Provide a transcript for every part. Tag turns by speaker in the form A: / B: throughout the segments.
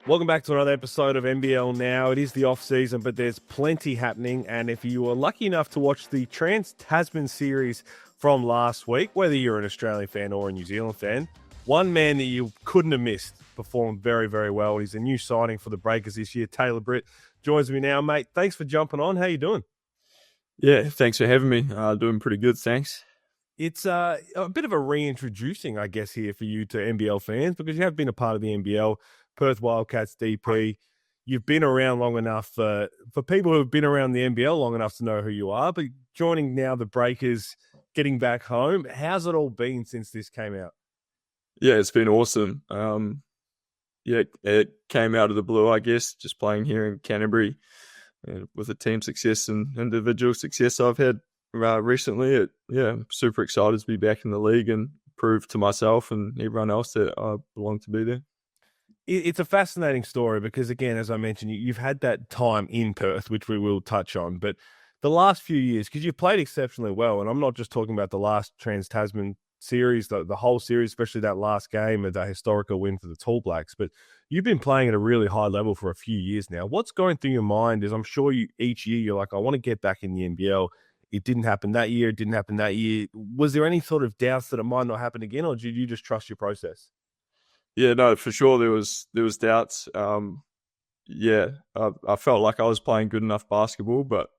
A: Welcome back to another episode of NBL Now. It is the off season, but there's plenty happening. And if you were lucky enough to watch the Trans-Tasman series from last week, whether you're an Australian fan or a New Zealand fan, one man that you couldn't have missed performed very, very well. He's a new signing for the Breakers this year. Taylor Britt joins me now, mate. Thanks for jumping on. How you doing?
B: Yeah, thanks for having me. Doing pretty good, thanks.
A: It's a bit of a reintroducing, I guess, here for you to NBL fans, because you have been a part of the NBL, Perth Wildcats DP. You've been around long enough for people who have been around the NBL long enough to know who you are, but joining now the Breakers, getting back home. How's it all been since this came out?
B: Yeah, it's been awesome. Yeah, it came out of the blue, I guess, just playing here in Canterbury with the team success and individual success I've had recently. I'm super excited to be back in the league and prove to myself and everyone else that I belong to be there.
A: It's a fascinating story because, again, as I mentioned, you've had that time in Perth, which we will touch on, but the last few years, because you've played exceptionally well, and I'm not just talking about the last Trans-Tasman series, the whole series, especially that last game of that historical win for the Tall Blacks, but you've been playing at a really high level for a few years now. What's going through your mind is, I'm sure each year you're like, I want to get back in the NBL. It didn't happen that year. It didn't happen that year. Was there any sort of doubts that it might not happen again, or did you just trust your process?
B: Yeah, no, for sure there was doubts. I felt like I was playing good enough basketball, but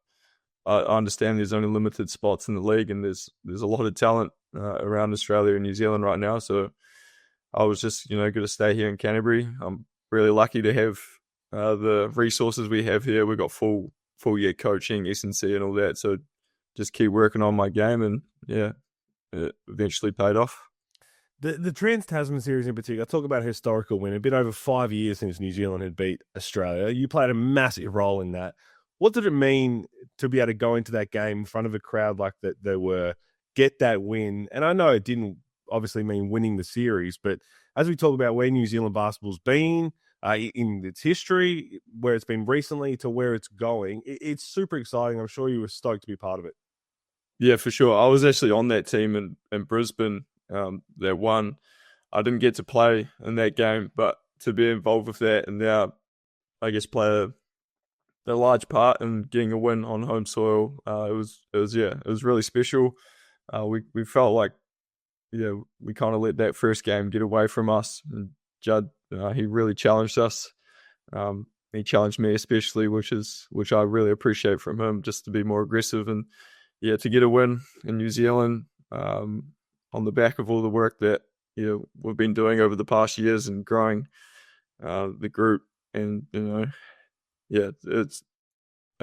B: I understand there's only limited spots in the league, and there's a lot of talent around Australia and New Zealand right now. So I was just going to stay here in Canterbury. I'm really lucky to have the resources we have here. We've got full year coaching, S&C, and all that. So just keep working on my game, and it eventually paid off.
A: The Trans-Tasman series in particular, I talk about a historical win. It's been over 5 years since New Zealand had beat Australia. You played a massive role in that. What did it mean to be able to go into that game in front of a crowd like that there were, get that win? And I know it didn't obviously mean winning the series, but as we talk about where New Zealand basketball's been in its history, where it's been recently to where it's going, it's super exciting. I'm sure you were stoked to be part of it.
B: Yeah, for sure. I was actually on that team in Brisbane that won. I didn't get to play in that game, but to be involved with that and now, I guess, play a large part in getting a win on home soil, it was really special. We felt like we kind of let that first game get away from us. And Judd, he really challenged us. He challenged me especially, which I really appreciate from him, just to be more aggressive and to get a win in New Zealand. On the back of all the work that we've been doing over the past years and growing the group, and I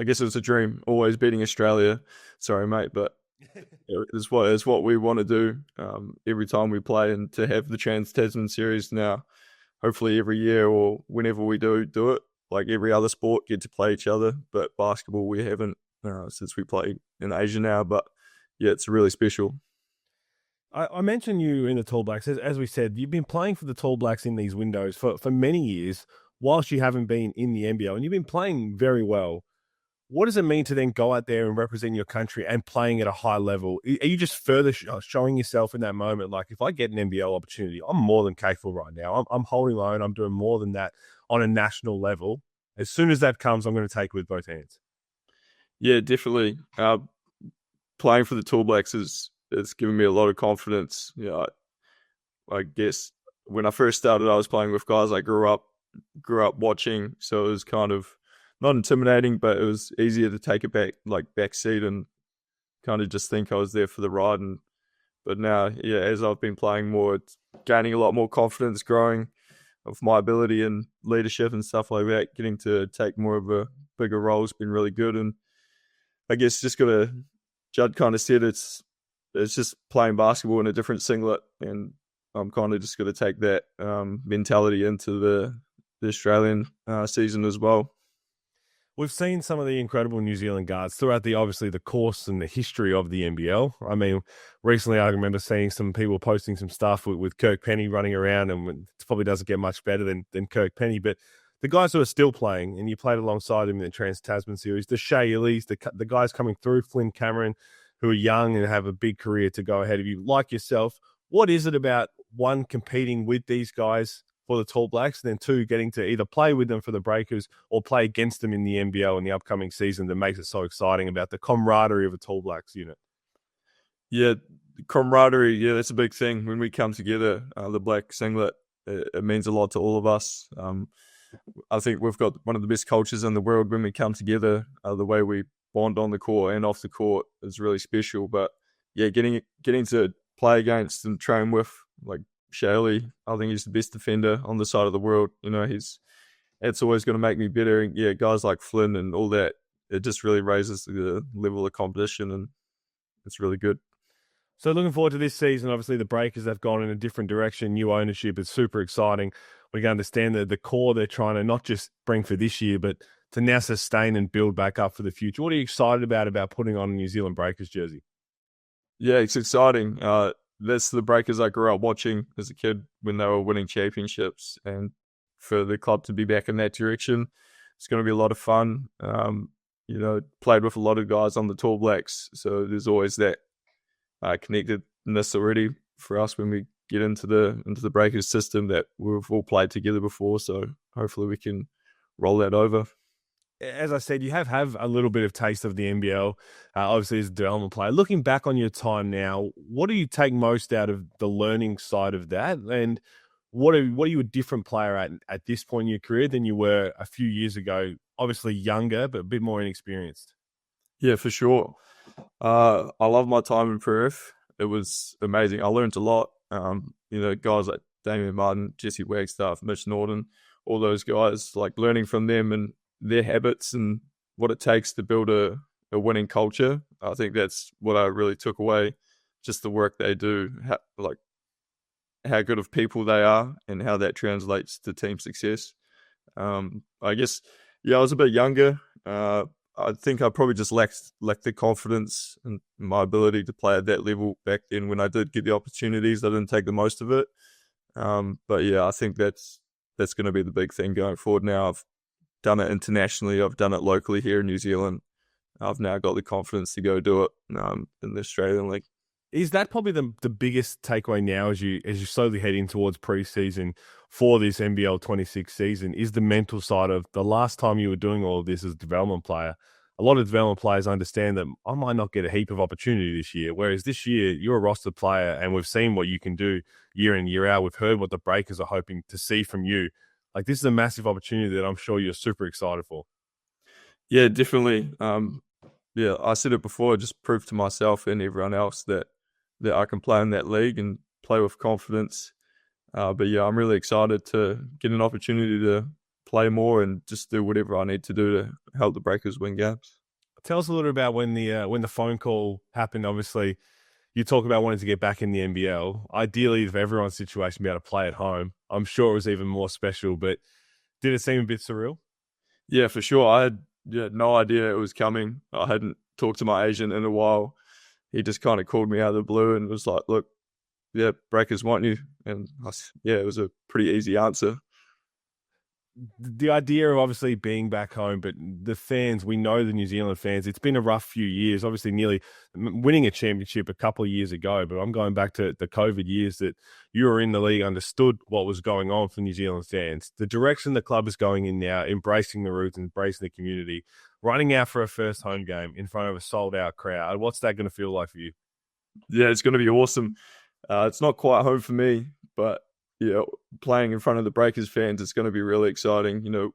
B: guess it's a dream always beating Australia. Sorry, mate, but it's what we want to do every time we play, and to have the Trans-Tasman series now, hopefully every year or whenever we do it, like every other sport, get to play each other. But basketball we haven't since we play in Asia now. But it's really special.
A: I mentioned you in the Tall Blacks. As we said, you've been playing for the Tall Blacks in these windows for many years, whilst you haven't been in the NBL, and you've been playing very well. What does it mean to then go out there and represent your country and playing at a high level? Are you just further showing yourself in that moment, like, if I get an NBL opportunity, I'm more than capable right now. I'm holding my own. I'm doing more than that on a national level. As soon as that comes, I'm going to take it with both hands.
B: Yeah, definitely. Playing for the Tall Blacks it's given me a lot of confidence. I guess when I first started, I was playing with guys I grew up watching, so it was kind of not intimidating, but it was easier to take it back seat and kind of just think I was there for the ride. But now, as I've been playing more, it's gaining a lot more confidence, growing of my ability and leadership and stuff like that. Getting to take more of a bigger role has been really good, and I guess Judd kind of said it's just playing basketball in a different singlet, and I'm kind of just going to take that mentality into the Australian season as well.
A: We've seen some of the incredible New Zealand guards throughout obviously the course and the history of the NBL. I mean, recently I remember seeing some people posting some stuff with Kirk Penny running around, and it probably doesn't get much better than Kirk Penny, but the guys who are still playing, and you played alongside him in the Trans-Tasman series, the Shea Illies, the guys coming through, Flynn Cameron, who are young and have a big career to go ahead of you, like yourself. What is it about, one, competing with these guys for the Tall Blacks, and then two, getting to either play with them for the Breakers or play against them in the NBL in the upcoming season that makes it so exciting about the camaraderie of a Tall Blacks unit.
B: Yeah, camaraderie. Yeah, that's a big thing when we come together. The black singlet, it means a lot to all of us. I think we've got one of the best cultures in the world when we come together. The way we bond on the court and off the court is really special. But yeah, getting to play against and train with like Shaley, I think he's the best defender on the side of the world. You know, it's always going to make me better. And yeah, guys like Flynn and all that, it just really raises the level of competition, and it's really good.
A: So looking forward to this season. Obviously, the Breakers have gone in a different direction. New ownership is super exciting. We can understand that the core they're trying to not just bring for this year, but to now sustain and build back up for the future. What are you excited about putting on a New Zealand Breakers jersey?
B: Yeah, it's exciting. That's the Breakers I grew up watching as a kid when they were winning championships, and for the club to be back in that direction, it's going to be a lot of fun. You know, played with a lot of guys on the Tall Blacks, so there's always that connectedness already for us when we get into the Breakers system that we've all played together before. So hopefully we can roll that over.
A: As I said, you have a little bit of taste of the NBL, obviously as a development player. Looking back on your time now, what do you take most out of the learning side of that? And what are you a different player at this point in your career than you were a few years ago? Obviously younger, but a bit more inexperienced.
B: Yeah, for sure. I love my time in Perth. It was amazing. I learned a lot. You know, guys like Damien Martin, Jesse Wagstaff, Mitch Norton, all those guys, like learning from them and their habits and what it takes to build a winning culture. I think that's what I really took away, just the work they do, how good of people they are and how that translates to team success. I guess, yeah, I was a bit younger. I think I probably just lacked the confidence and my ability to play at that level back then. When I did get the opportunities, I didn't take the most of it. But yeah, I think that's going to be the big thing going forward. Now I've done it internationally. I've done it locally here in New Zealand. I've now got the confidence to go do it in the Australian League.
A: Is that probably the biggest takeaway now as you slowly head in towards pre-season for this NBL 26 season, is the mental side of the last time you were doing all of this as a development player? A lot of development players understand that I might not get a heap of opportunity this year, whereas this year you're a roster player and we've seen what you can do year in, year out. We've heard what the Breakers are hoping to see from you. Like, this is a massive opportunity that I'm sure you're super excited for.
B: Yeah, definitely. Yeah, I said it before, just prove to myself and everyone else that I can play in that league and play with confidence. But yeah, I'm really excited to get an opportunity to play more and just do whatever I need to do to help the Breakers win games.
A: Tell us a little about when the phone call happened. Obviously, you talk about wanting to get back in the NBL. Ideally, for everyone's situation, be able to play at home. I'm sure it was even more special, but did it seem a bit surreal?
B: Yeah, for sure. I had no idea it was coming. I hadn't talked to my agent in a while. He just kind of called me out of the blue and was like, look, yeah, Breakers want you. And it was a pretty easy answer.
A: The idea of obviously being back home, but the fans, we know the New Zealand fans, it's been a rough few years, obviously nearly winning a championship a couple of years ago, but I'm going back to the COVID years that you were in the league, understood what was going on for New Zealand fans. The direction the club is going in now, embracing the roots, embracing the community, running out for a first home game in front of a sold-out crowd. What's that going to feel like for you?
B: Yeah, it's going to be awesome. It's not quite home for me, but yeah, playing in front of the Breakers fans, it's going to be really exciting. You know,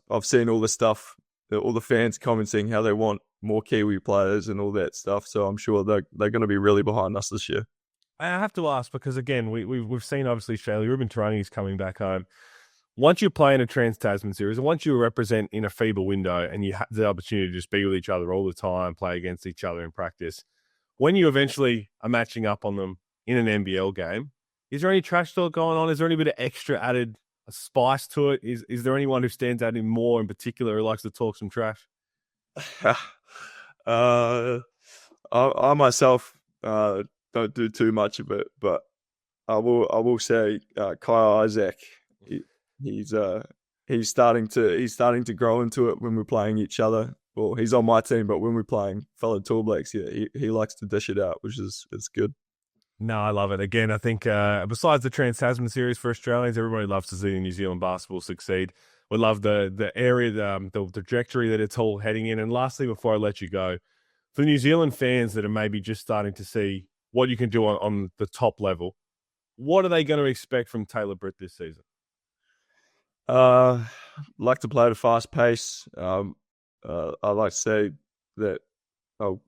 B: I've seen all the stuff, all the fans commenting how they want more Kiwi players and all that stuff. So I'm sure they're going to be really behind us this year.
A: I have to ask because, again, we've seen obviously Australia. Ruben Tarangi's coming back home. Once you play in a Trans-Tasman series, and once you represent in a FIBA window and you have the opportunity to just be with each other all the time, play against each other in practice, when you eventually are matching up on them in an NBL game, is there any trash talk going on? Is there any bit of extra added spice to it? Is there anyone who stands out in more in particular who likes to talk some trash?
B: I myself don't do too much of it, but I will say Kyle Isaac, he's starting to grow into it when we're playing each other. Well, he's on my team, but when we're playing fellow Tall Blacks, yeah, he likes to dish it out, which is good.
A: No, I love it. Again, I think besides the Trans-Tasman series for Australians, everybody loves to see New Zealand basketball succeed. We love the area, the trajectory that it's all heading in. And lastly, before I let you go, for New Zealand fans that are maybe just starting to see what you can do on the top level, what are they going to expect from Taylor Britt this season?
B: Like to play at a fast pace. I like to say that I've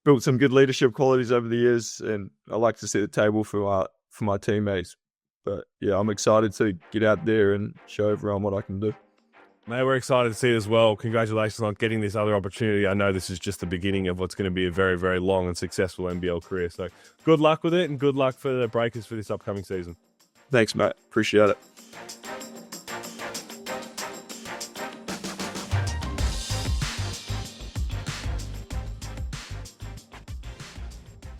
B: built some good leadership qualities over the years, and I like to set the table for my teammates. But yeah, I'm excited to get out there and show everyone what I can do.
A: Mate, we're excited to see it as well. Congratulations on getting this other opportunity. I know this is just the beginning of what's going to be a very, very long and successful NBL career. So good luck with it, and good luck for the Breakers for this upcoming season.
B: Thanks, mate. Appreciate it.